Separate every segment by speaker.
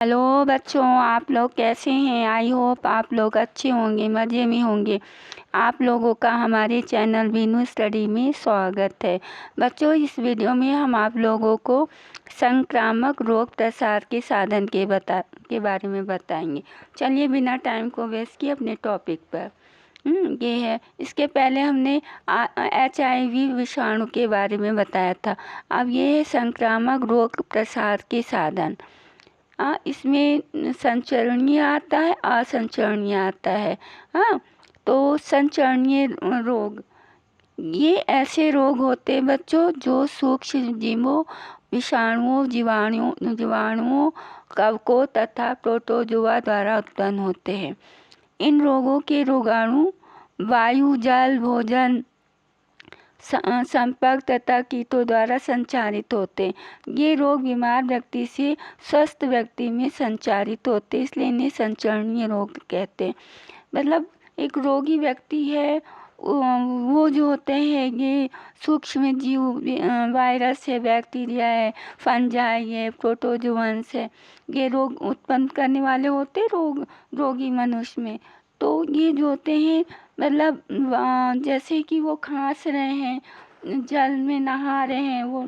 Speaker 1: Hello बच्चों, आप लोग कैसे हैं। आई होप आप लोग अच्छे होंगे, मज़े में होंगे। आप लोगों का हमारे चैनल वीनू स्टडी में स्वागत है। बच्चों, इस वीडियो में हम आप लोगों को संक्रामक रोग प्रसार के साधन के बारे में बताएंगे। चलिए बिना टाइम को वेस्ट किए अपने टॉपिक पर। ये है, इसके पहले हमने HIV विषाणु के बारे में बताया था। अब ये है संक्रामक रोग प्रसार के साधन। इसमें संचरणीय आता है, असंचरणीय आता है। हाँ, तो संचरणीय रोग ये ऐसे रोग होते हैं बच्चों जो सूक्ष्म जीवों, विषाणुओं, जीवाणुओं, कवकों तथा प्रोटोजोआ द्वारा उत्पन्न होते हैं। इन रोगों के रोगाणु वायु, जल, भोजन, संपर्क तथा कीटों द्वारा संचारित होते हैं। ये रोग बीमार व्यक्ति से स्वस्थ व्यक्ति में संचारित होते, इसलिए इन्हें संचरणीय रोग कहते हैं। मतलब एक रोगी व्यक्ति है, वो जो होते हैं ये सूक्ष्म जीव, वायरस है, बैक्टीरिया है, फंजाई है, प्रोटोजोअन्स है, ये रोग उत्पन्न करने वाले होते रोगी मनुष्य में। तो ये जो होते हैं मतलब जैसे कि वो खांस रहे हैं, जल में नहा रहे हैं, वो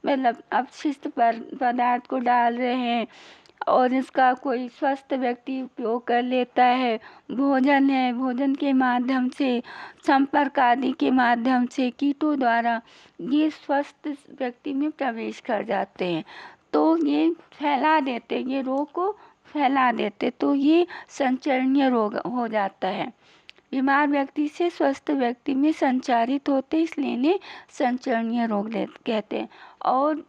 Speaker 1: मतलब अपशिष्ट पदार्थ को डाल रहे हैं और इसका कोई स्वस्थ व्यक्ति उपयोग कर लेता है। भोजन है, भोजन के माध्यम से, संपर्क आदि के माध्यम से कीटों द्वारा ये स्वस्थ व्यक्ति में प्रवेश कर जाते हैं, तो ये फैला देते, ये रोग को फैला देते, तो ये संचरणीय रोग हो जाता है। बीमार व्यक्ति से स्वस्थ व्यक्ति में संचारित होते, इसलिए इन्हें संचरणीय रोग कहते हैं। और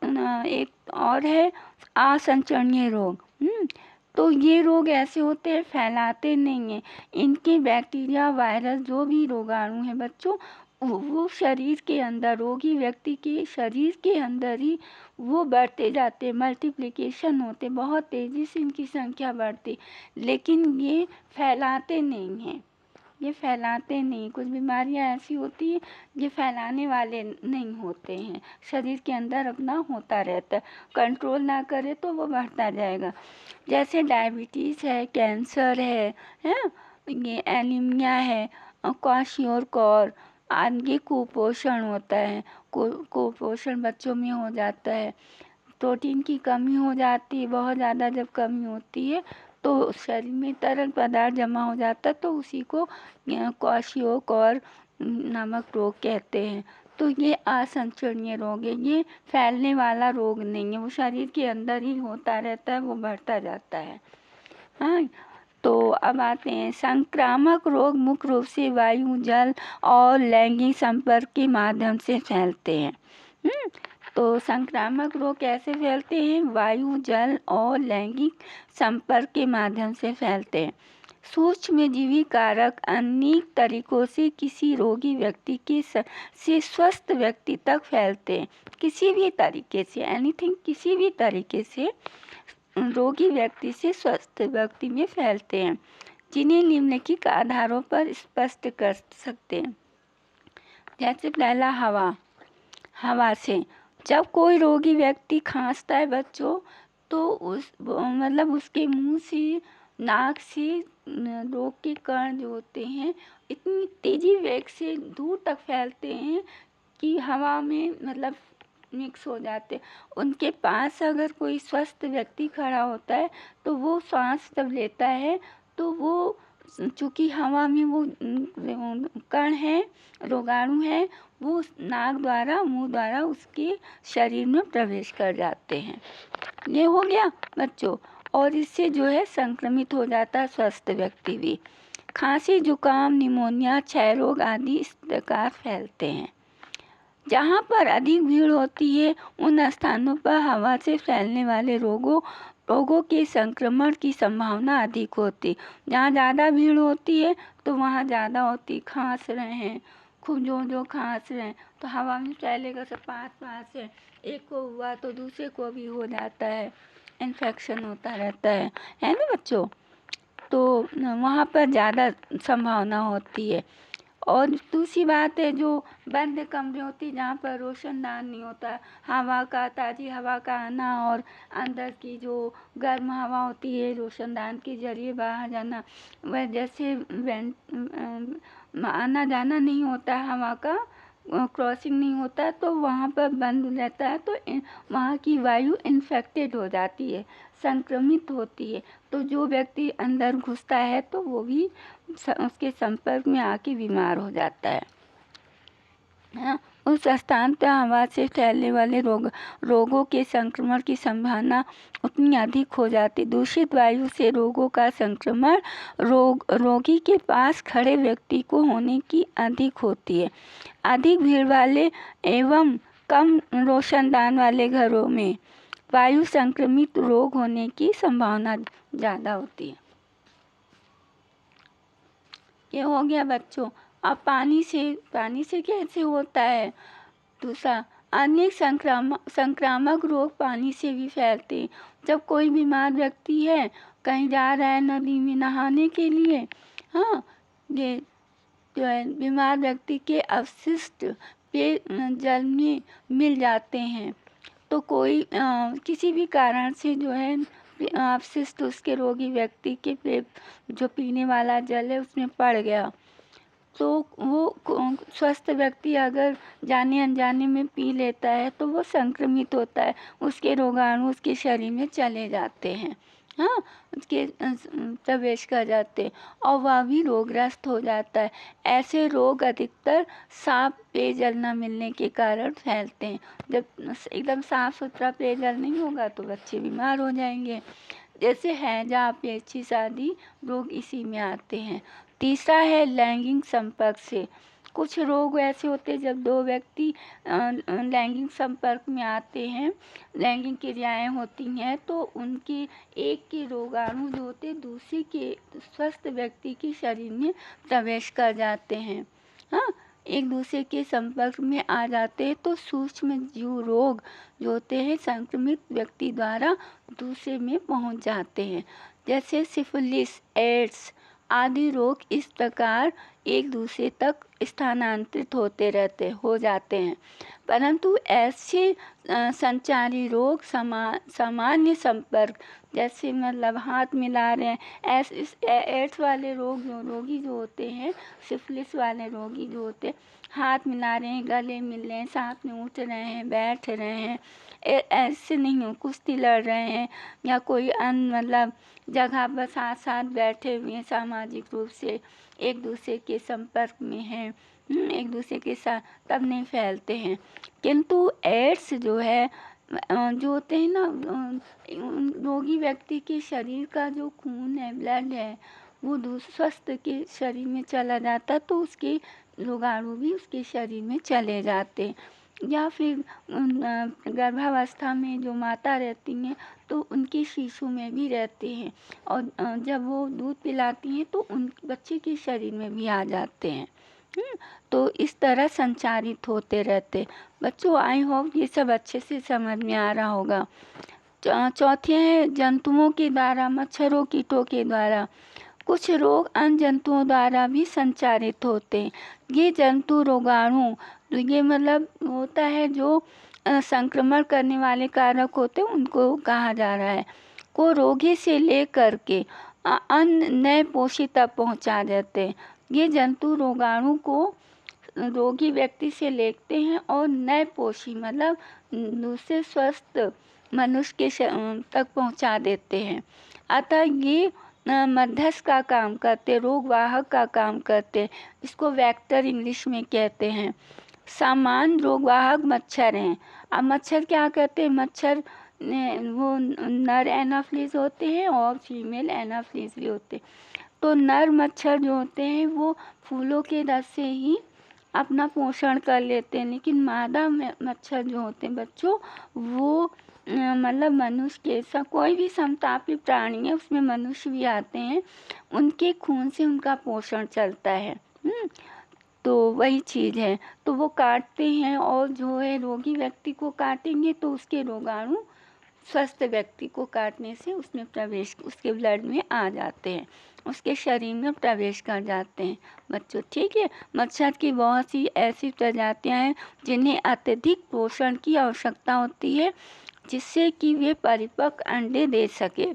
Speaker 1: एक और है असंचरणीय रोग। तो ये रोग ऐसे होते हैं, फैलाते नहीं हैं। इनके बैक्टीरिया, वायरस, जो भी रोगाणु हैं बच्चों, वो शरीर के अंदर, रोगी व्यक्ति के शरीर के अंदर ही वो बढ़ते जाते, मल्टीप्लिकेशन होते, बहुत तेज़ी से इनकी संख्या बढ़ती, लेकिन ये फैलाते नहीं हैं। ये फैलाते नहीं, कुछ बीमारियां ऐसी होती हैं ये फैलाने वाले नहीं होते हैं, शरीर के अंदर अपना होता रहता है, कंट्रोल ना करे तो वो बढ़ता जाएगा। जैसे डायबिटीज़ है, कैंसर है, ये एनीमिया है, क्वाशियोर आदि कुपोषण होता है, कुपोषण बच्चों में हो जाता है। प्रोटीन की कमी हो जाती है, बहुत ज़्यादा जब कमी होती है तो शरीर में तरल पदार्थ जमा हो जाता है, तो उसी को क्वाशियोर नामक रोग कहते हैं। तो ये असंचरणीय रोग है, ये फैलने वाला रोग नहीं है, वो शरीर के अंदर ही होता रहता है, वो बढ़ता जाता है। हाँ, तो अब आते हैं संक्रामक रोग। मुख्य रूप से वायु, जल और लैंगिक संपर्क के माध्यम से फैलते हैं। तो संक्रामक रोग कैसे फैलते हैं? वायु, जल और लैंगिक संपर्क के माध्यम से फैलते हैं। सूक्ष्मजीवी कारक अनेक तरीकों से किसी रोगी व्यक्ति से स्वस्थ व्यक्ति तक फैलते हैं। किसी भी तरीके से, एनीथिंग, किसी भी तरीके से रोगी व्यक्ति से स्वस्थ व्यक्ति में फैलते हैं, जिन्हें निम्नलिखित आधारों पर स्पष्ट कर सकते हैं। जैसे पहला, हवा से। जब कोई रोगी व्यक्ति खांसता है बच्चों, तो मतलब उसके मुंह से, नाक से रोग के कण जो होते हैं इतनी तेजी वेग से दूर तक फैलते हैं कि हवा में मतलब मिक्स हो जाते। उनके पास अगर कोई स्वस्थ व्यक्ति खड़ा होता है तो वो सांस जब लेता है तो वो, चूँकि हवा में वो कण है, रोगाणु है, वो नाक द्वारा, मुंह द्वारा उसके शरीर में प्रवेश कर जाते हैं। ये हो गया बच्चों, और इससे जो है संक्रमित हो जाता है स्वस्थ व्यक्ति भी। खांसी, जुकाम, निमोनिया, क्षय रोग आदि इस प्रकार फैलते हैं। जहाँ पर अधिक भीड़ होती है उन स्थानों पर हवा से फैलने वाले रोगों के संक्रमण की संभावना अधिक होती। जहाँ ज़्यादा भीड़ होती है तो वहाँ ज़्यादा होती। खांस रहे हैं, खूब जो खांस रहे हैं तो हवा में फैलेगा, सब पास से, एक को हुआ तो दूसरे को भी हो जाता है, इन्फेक्शन होता रहता है ना बच्चों। तो वहाँ पर ज़्यादा संभावना होती है। और दूसरी बात है जो बंद कमरे होते हैं जहाँ पर रोशनदान नहीं होता, हवा का ताज़ी हवा का आना और अंदर की जो गर्म हवा होती है रोशनदान के जरिए बाहर जाना, वह जैसे आना जाना नहीं होता, हवा का क्रॉसिंग नहीं होता, तो वहाँ पर बंद रहता है, तो वहाँ की वायु इन्फेक्टेड हो जाती है, संक्रमित होती है। तो जो व्यक्ति अंदर घुसता है तो वो भी उसके संपर्क में आके बीमार हो जाता है। हाँ, उस स्थान पर हवा से फैलने वाले रोगों के संक्रमण की संभावना उतनी अधिक हो जाती। दूषित वायु से रोगों का संक्रमण रोगी के पास खड़े व्यक्ति को होने की अधिक होती है। अधिक भीड़ वाले एवं कम रोशनदान वाले घरों में वायु संक्रमित रोग होने की संभावना ज़्यादा होती है। ये हो गया बच्चों। अब पानी से कैसे होता है? दूसरा, अनेक संक्रामक रोग पानी से भी फैलते हैं। जब कोई बीमार व्यक्ति है, कहीं जा रहा है नदी में नहाने के लिए, हाँ, ये जो है बीमार व्यक्ति के अवशिष्ट पेय जल में मिल जाते हैं, तो कोई किसी भी कारण से जो है अवशिष्ट उसके रोगी व्यक्ति के जो पीने वाला जल है उसमें पड़ गया, तो वो स्वस्थ व्यक्ति अगर जाने अनजाने में पी लेता है तो वो संक्रमित होता है, उसके रोगाणु उसके शरीर में चले जाते हैं, हाँ, उसके प्रवेश कर जाते हैं और वह भी रोगग्रस्त हो जाता है। ऐसे रोग अधिकतर साफ पेयजल न मिलने के कारण फैलते हैं। जब एकदम साफ सुथरा पेयजल नहीं होगा तो बच्चे बीमार हो जाएंगे। जैसे हैजा, पेचिश आदि रोग इसी में आते हैं। तीसरा है लैंगिक संपर्क से। कुछ रोग ऐसे होते हैं जब दो व्यक्ति लैंगिक संपर्क में आते हैं, लैंगिक क्रियाएं होती हैं, तो उनके एक के रोगाणु जो होते दूसरे के स्वस्थ व्यक्ति के शरीर में प्रवेश कर जाते हैं, हाँ, एक दूसरे के संपर्क में आ जाते हैं, तो सूक्ष्म जीव रोग जो होते हैं संक्रमित व्यक्ति द्वारा दूसरे में पहुंच जाते हैं। जैसे सिफिलिस, एड्स आदि रोग इस प्रकार एक दूसरे तक स्थानांतरित हो जाते हैं। परंतु ऐसे संचारी रोग सामान्य संपर्क, जैसे मतलब हाथ मिला रहे हैं, ऐसे एड्स वाले रोगी जो होते हैं, सिफिलिस वाले रोगी जो होते हैं, हाथ मिला रहे हैं, गले मिल रहे हैं, साथ में उठ रहे हैं, बैठ रहे हैं, ऐसे नहीं हो, कुश्ती लड़ रहे हैं या कोई अन्य मतलब जगह पर साथ साथ बैठे हुए हैं, सामाजिक रूप से एक दूसरे के संपर्क में हैं, एक दूसरे के साथ, तब नहीं फैलते हैं। किंतु एड्स जो है जो होते हैं ना, रोगी व्यक्ति के शरीर का जो खून है, ब्लड है, वो स्वस्थ के शरीर में चला जाता, तो उसके रोगाणु भी उसके शरीर में चले जाते। या फिर गर्भावस्था में जो माता रहती हैं तो उनके शिशु में भी रहते हैं, और जब वो दूध पिलाती हैं तो उन बच्चे के शरीर में भी आ जाते हैं। तो इस तरह संचारित होते रहते। बच्चों, आई होप ये सब अच्छे से समझ में आ रहा होगा। चौथे है जंतुओं के द्वारा, मच्छरों कीटों के द्वारा। कुछ रोग अन्य जंतुओं द्वारा भी संचारित होते हैं। ये जंतु रोगाणु, ये मतलब होता है जो संक्रमण करने वाले कारक होते हैं, उनको कहा जा रहा है, को रोगी से लेकर के अन्य नए पोषी तक पहुंचा देते हैं। ये जंतु रोगाणु को रोगी व्यक्ति से लेते हैं और नए पोषी मतलब दूसरे स्वस्थ मनुष्य के तक पहुंचा देते हैं। अतः ये मध्यस्थ का काम करते, रोग वाहक का काम करते, इसको वेक्टर इंग्लिश में कहते हैं। सामान्य रोग वाहक मच्छर हैं। अब मच्छर क्या करते हैं? मच्छर वो नर एनाफ्लिस होते हैं और फीमेल एनाफ्लिस भी होते हैं। तो नर मच्छर जो होते हैं वो फूलों के रस से ही अपना पोषण कर लेते हैं, लेकिन मादा मच्छर जो होते हैं बच्चों, वो मतलब मनुष्य के साथ, कोई भी समतापी प्राणी है उसमें मनुष्य भी आते हैं, उनके खून से उनका पोषण चलता है। तो वही चीज़ है, तो वो काटते हैं और जो है रोगी व्यक्ति को काटेंगे तो उसके रोगाणु स्वस्थ व्यक्ति को काटने से उसमें प्रवेश, उसके ब्लड में आ जाते हैं, उसके शरीर में प्रवेश कर जाते हैं बच्चों। ठीक है, मच्छर की बहुत सी ऐसी प्रजातियां हैं जिन्हें अत्यधिक पोषण की आवश्यकता होती है जिससे कि वे परिपक्व अंडे दे सके।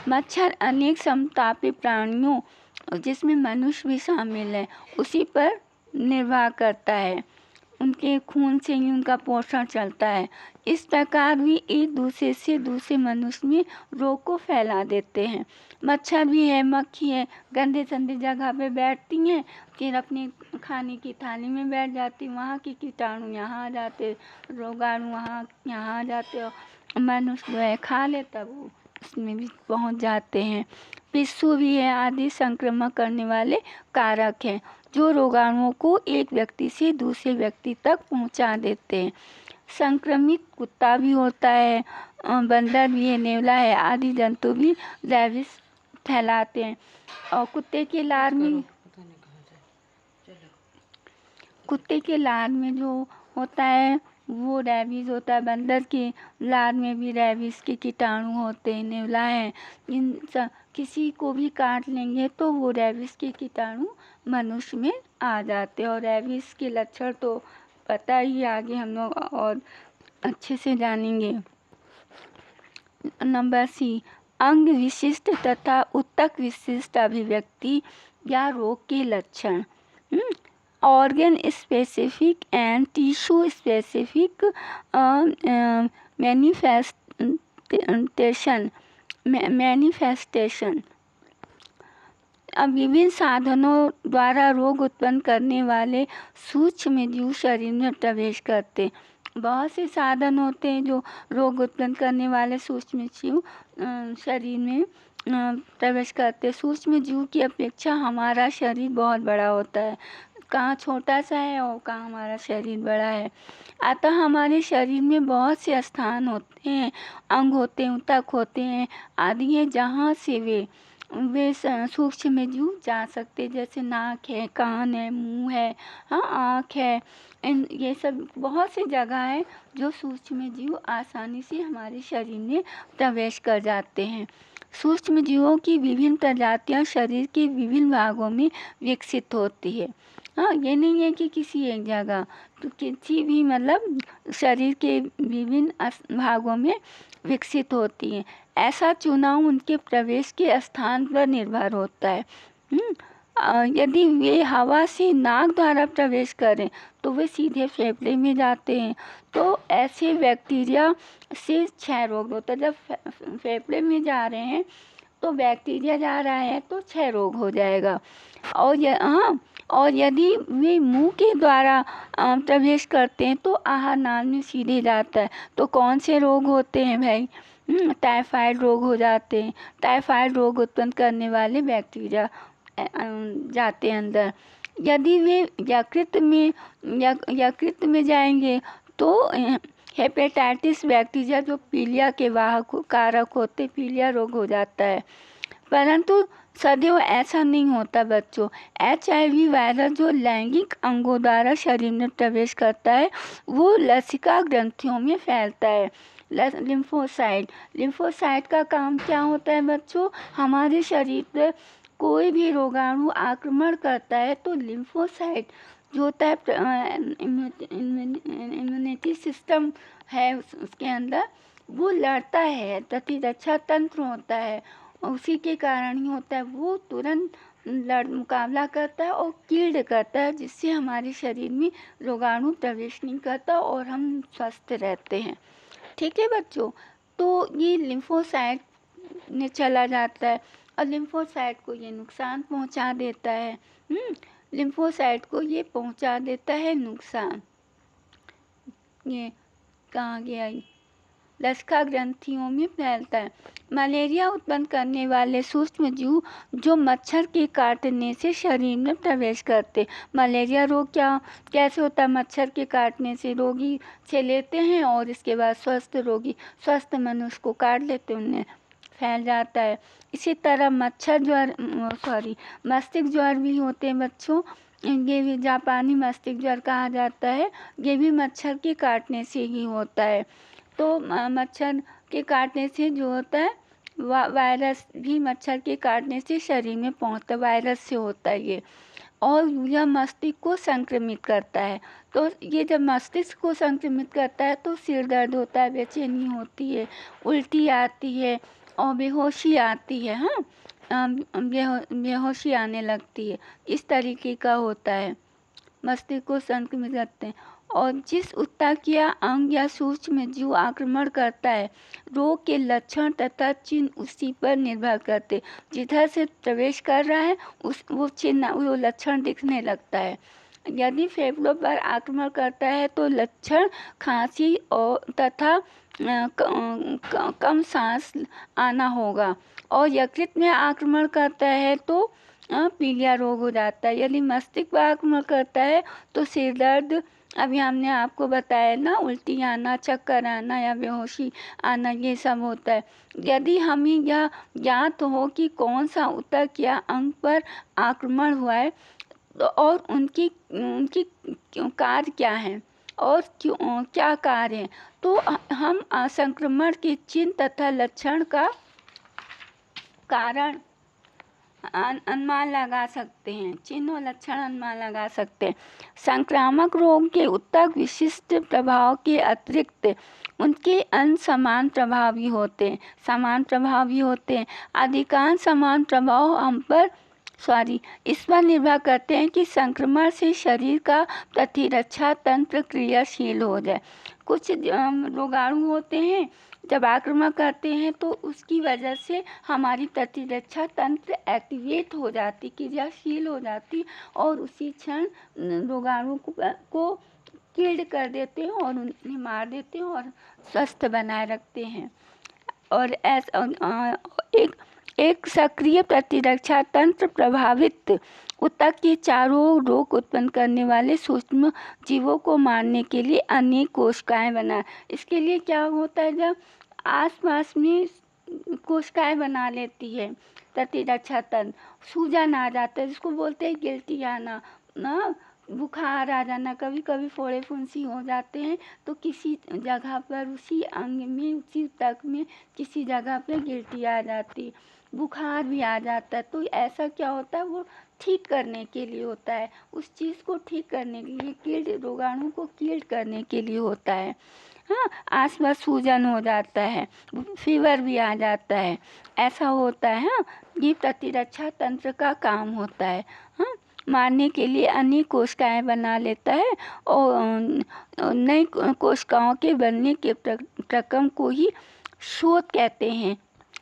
Speaker 1: मच्छर अनेक समतापी प्राणियों, जिसमें मनुष्य भी शामिल है, उसी पर निर्भर करता है। उनके खून से ही उनका पोषण चलता है। इस प्रकार भी एक दूसरे से दूसरे मनुष्य में रोग को फैला देते हैं। मच्छर भी है, मक्खी है, गंदे संदे जगह पे बैठती हैं, फिर अपनी खाने की थाली में बैठ जाती, वहाँ के कीटाणु यहाँ आ जाते, रोगाणु वहाँ यहाँ आ जाते और मनुष्य जो है खा लेता, वो उसमें भी पहुँच जाते हैं। पिस्सू भी है, आदि संक्रमण करने वाले कारक हैं जो रोगाणुओं को एक व्यक्ति से दूसरे व्यक्ति तक पहुंचा देते हैं। संक्रमित कुत्ता भी होता है, बंदर भी है, नेवला है, आदि जंतु भी रैबिस फैलाते हैं। और कुत्ते के लार में जो होता है वो रैबिस होता है। बंदर के लार में भी रैबिस के कीटाणु होते हैं, नेवला है, इन किसी को भी काट लेंगे तो वो रैबिस के कीटाणु मनुष्य में आ जाते हैं। और रैबिस के लक्षण तो पता ही, आगे हम लोग और अच्छे से जानेंगे। नंबर सी, अंग विशिष्ट तथा उत्तक विशिष्ट अभिव्यक्ति या रोग के लक्षण। Organ specific and tissue specific manifestation. अब विभिन्न साधनों द्वारा रोग उत्पन्न करने वाले सूक्ष्म जीव शरीर में प्रवेश करते। बहुत से साधन होते हैं जो रोग उत्पन्न करने वाले सूक्ष्म जीव शरीर में प्रवेश करते। सूक्ष्म जीव की अपेक्षा हमारा शरीर बहुत बड़ा होता है, कहाँ छोटा सा है और कहाँ हमारा शरीर बड़ा है। अतः हमारे शरीर में बहुत से स्थान होते हैं, अंग होते हैं, ऊतक होते हैं आदि हैं, जहाँ से वे सूक्ष्म जीव जा सकते, जैसे नाक है, कान है, मुंह है, हाँ, आँख है, ये सब बहुत सी जगह है जो सूक्ष्म जीव आसानी से हमारे शरीर में प्रवेश कर जाते हैं। सूक्ष्म जीवों की विभिन्न प्रजातियां शरीर के विभिन्न भागों में विकसित होती है। हाँ, ये नहीं है कि किसी एक जगह, तो किसी भी मतलब शरीर के विभिन्न भागों में विकसित होती हैं। ऐसा चुनाव उनके प्रवेश के स्थान पर निर्भर होता है। यदि वे हवा से नाक द्वारा प्रवेश करें तो वे सीधे फेफड़े में जाते हैं, तो ऐसे बैक्टीरिया से 6 रोग होता है। जब फेफड़े में जा रहे हैं तो बैक्टीरिया जा रहा है तो 6 रोग हो जाएगा। और यदि वे मुंह के द्वारा प्रवेश करते हैं तो आहार नाल में सीधे जाता है, तो कौन से रोग होते हैं भाई? टाइफाइड रोग हो जाते हैं। टाइफाइड रोग उत्पन्न करने वाले बैक्टीरिया जाते हैं अंदर। यदि वे यकृत में जाएंगे तो हेपेटाइटिस बैक्टीरिया जो पीलिया के वाहक कारक होते, पीलिया रोग हो जाता है। परंतु सदैव ऐसा नहीं होता बच्चों। HIV वायरस जो लैंगिक अंगों द्वारा शरीर में प्रवेश करता है वो लसिका ग्रंथियों में फैलता है। लिम्फोसाइट का काम क्या होता है बच्चों? हमारे शरीर पर कोई भी रोगाणु आक्रमण करता है तो लिम्फोसाइट जो होता है, इम्यूनिटी सिस्टम है उसके अंदर, वो लड़ता है, प्रतिरक्षा तंत्र होता है, उसी के कारण ही होता है। वो तुरंत मुकाबला करता है और कीड़ करता है, जिससे हमारे शरीर में रोगाणु प्रवेश नहीं करता और हम स्वस्थ रहते हैं। ठीक है बच्चों, तो ये लिम्फोसाइट में चला जाता है और लिम्फोसाइट को ये नुकसान पहुंचा देता है। लिम्फोसाइट को ये पहुंचा देता है नुकसान। ये कहाँ गया? लसिका ग्रंथियों में फैलता है। मलेरिया उत्पन्न करने वाले सूक्ष्म जीव जो मच्छर के काटने से शरीर में प्रवेश करते। मलेरिया रोग कैसे होता है? मच्छर के काटने से रोगी से लेते हैं और इसके बाद स्वस्थ मनुष्य को काट लेते, उन्हें फैल जाता है। इसी तरह मस्तिष्क ज्वर भी होते हैं बच्चों। ये भी जापानी मस्तिष्क ज्वर कहा जाता है। ये भी मच्छर के काटने से ही होता है। तो मच्छर के काटने से जो होता है वायरस भी मच्छर के काटने से शरीर में पहुंचता है, वायरस से होता है ये। और यह मस्तिष्क को संक्रमित करता है। तो ये जब मस्तिष्क को संक्रमित करता है तो सिर दर्द होता है, बेचैनी होती है, उल्टी आती है और बेहोशी आती है। हाँ, बेहोशी आने लगती है, इस तरीके का होता है, मस्तिष्क को संक्रमित करते हैं। और जिस ऊतक या अंग या सूक्ष्म जीव आक्रमण करता है, रोग के लक्षण तथा चिन्ह उसी पर निर्भर करते। जिधर से प्रवेश कर रहा है वो चिन्ह वो लक्षण दिखने लगता है। यदि फेफड़ों पर आक्रमण करता है तो लक्षण खांसी और तथा कम सांस आना होगा। और यकृत में आक्रमण करता है तो पीलिया रोग हो जाता है। यदि मस्तिष्क पर आक्रमण करता है तो सिर दर्द, अभी हमने आपको बताया ना, उल्टी आना, चक्कर आना या बेहोशी आना, ये सब होता है। यदि हमें यह ज्ञात हो कि कौन सा ऊतक या अंग पर आक्रमण हुआ है तो और उनकी उनकी कार्य क्या है और क्यों क्या कार्य है, तो हम संक्रमण के चिन्ह तथा लक्षण का कारण अनुमान लगा सकते हैं, चिन्ह और लक्षण अनुमान लगा सकते हैं। संक्रामक रोग के ऊतक विशिष्ट प्रभाव के अतिरिक्त उनके अन्य समान प्रभाव भी होते हैं, समान प्रभाव भी होते हैं। अधिकांश समान प्रभाव इस पर निर्भर करते हैं कि संक्रमण से शरीर का प्रतिरक्षा तंत्र क्रियाशील हो जाए। कुछ रोगाणु होते हैं, जब आक्रमण करते हैं तो उसकी वजह से हमारी प्रतिरक्षा तंत्र एक्टिवेट हो जाती, क्रियाशील हो जाती और उसी क्षण रोगाणु को किल्ड कर देते हैं और उन्हें मार देते हैं और स्वस्थ बनाए रखते हैं। और एक सक्रिय प्रतिरक्षा तंत्र प्रभावित ऊतक के चारों रोग उत्पन्न करने वाले सूक्ष्म जीवों को मारने के लिए अनेक कोशिकाएं बना। इसके लिए क्या होता है, जब आसपास में कोशिकाएं बना लेती है प्रतिरक्षा तंत्र, सूजन आ जाता है, जिसको बोलते हैं गिल्टी आना ना, बुखार आ जाना, कभी कभी फोड़े फुंसी हो जाते हैं तो किसी जगह पर उसी अंग में, उसी तक में किसी जगह पर गिल्टी आ जाती, बुखार भी आ जाता है। तो ऐसा क्या होता है, वो ठीक करने के लिए होता है, उस चीज़ को ठीक करने के लिए, कीट रोगाणु को कील्ड करने के लिए होता है। हाँ, आसपास सूजन हो जाता है, फीवर भी आ जाता है, ऐसा होता है। हाँ, ये प्रतिरक्षा तंत्र का काम होता है। हाँ, मारने के लिए अनेक कोशिकाएं बना लेता है और नई कोशिकाओं के बनने के प्रक्रम को ही शोथ कहते हैं,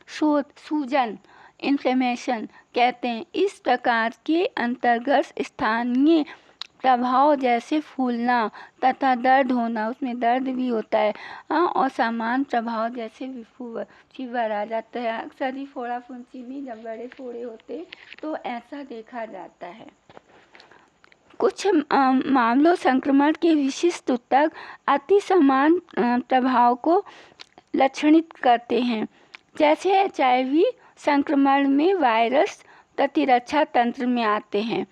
Speaker 1: शोथ, सूजन, इन्फ्लेमेशन कहते हैं। इस प्रकार के अंतर्गत स्थानीय प्रभाव जैसे फूलना तथा दर्द होना, उसमें दर्द भी होता है। हाँ, और सामान्य प्रभाव जैसे फीवर आ जाता है। अक्सर ही फोड़ा फुंसी में जब बड़े फोड़े होते हैं तो ऐसा देखा जाता है। कुछ मामलों संक्रमण के विशिष्ट ऊतक अति समान प्रभाव को लक्षणित करते हैं। जैसे HIV संक्रमण में वायरस प्रतिरक्षा तंत्र में आते हैं।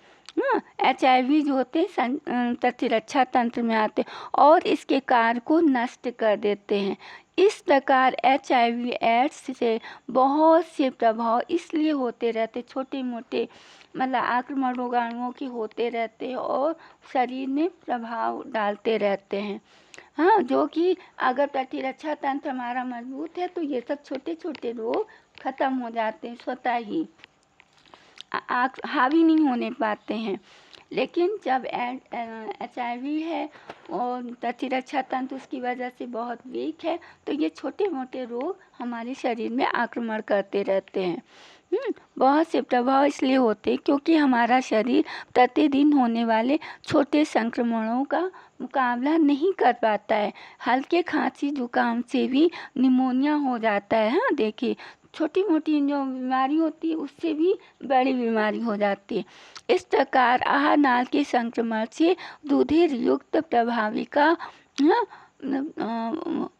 Speaker 1: HIV जो होते हैं प्रतिरक्षा तंत्र में आते हैं और इसके कार्य को नष्ट कर देते हैं। इस प्रकार HIV एड्स से बहुत से प्रभाव इसलिए होते रहते, छोटे मोटे मतलब आक्रमण रोगाणुओं के होते रहते हैं और शरीर में प्रभाव डालते रहते हैं। हाँ, जो कि अगर प्रतिरक्षा तंत्र हमारा मजबूत है तो ये सब छोटे छोटे रोग खत्म हो जाते हैं, स्वतः ही हावी नहीं होने पाते हैं। लेकिन जब HIV है और प्रतिरक्षा तंत्र उसकी वजह से बहुत वीक है तो ये छोटे मोटे रोग हमारे शरीर में आक्रमण करते रहते हैं। बहुत से प्रभाव इसलिए होते हैं क्योंकि हमारा शरीर प्रतिदिन होने वाले छोटे संक्रमणों का मुकाबला नहीं कर पाता है। हल्के खांसी जुकाम से भी निमोनिया हो जाता है। हाँ, देखिए, छोटी मोटी जो बीमारी होती है उससे भी बड़ी बीमारी हो जाती है। इस प्रकार आहार नाल के संक्रमण से दुधिर युक्त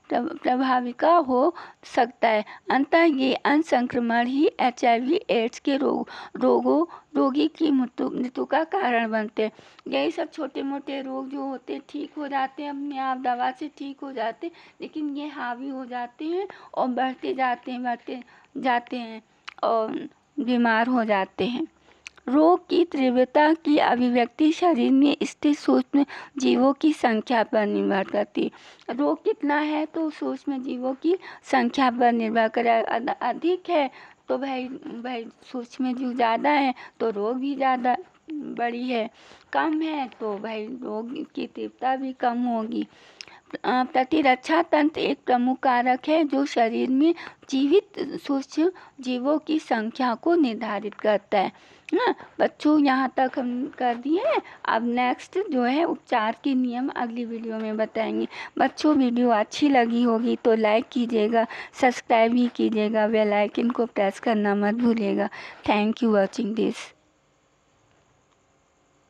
Speaker 1: प्रभाविका हो सकता है। अंततः ये अनसंक्रमण ही HIV एड्स के रोगी की मृत्यु का कारण बनते हैं। यही सब छोटे मोटे रोग जो होते हैं ठीक हो जाते हैं अपने आप, दवा से ठीक हो जाते हैं, लेकिन ये हावी हो जाते हैं और बढ़ते जाते हैं और बीमार हो जाते हैं। रोग की तीव्रता की अभिव्यक्ति शरीर में स्थित सूक्ष्म जीवों की संख्या पर निर्भर करती है। रोग कितना है तो सूक्ष्म जीवों की संख्या पर निर्भर करे। अधिक है तो भाई सूक्ष्म जीव ज़्यादा है तो रोग भी ज़्यादा बड़ी है, कम है तो भाई रोग की तीव्रता भी कम होगी। प्रतिरक्षा तंत्र एक प्रमुख कारक है जो शरीर में जीवित सूक्ष्म जीवों की संख्या को निर्धारित करता है ना। बच्चों यहाँ तक हम कर दिए हैं। अब नेक्स्ट जो है उपचार के नियम अगली वीडियो में बताएंगे। बच्चों वीडियो अच्छी लगी होगी तो लाइक कीजिएगा, सब्सक्राइब भी कीजिएगा, बेल आइकन को प्रेस करना मत भूलिएगा। Thank you watching this.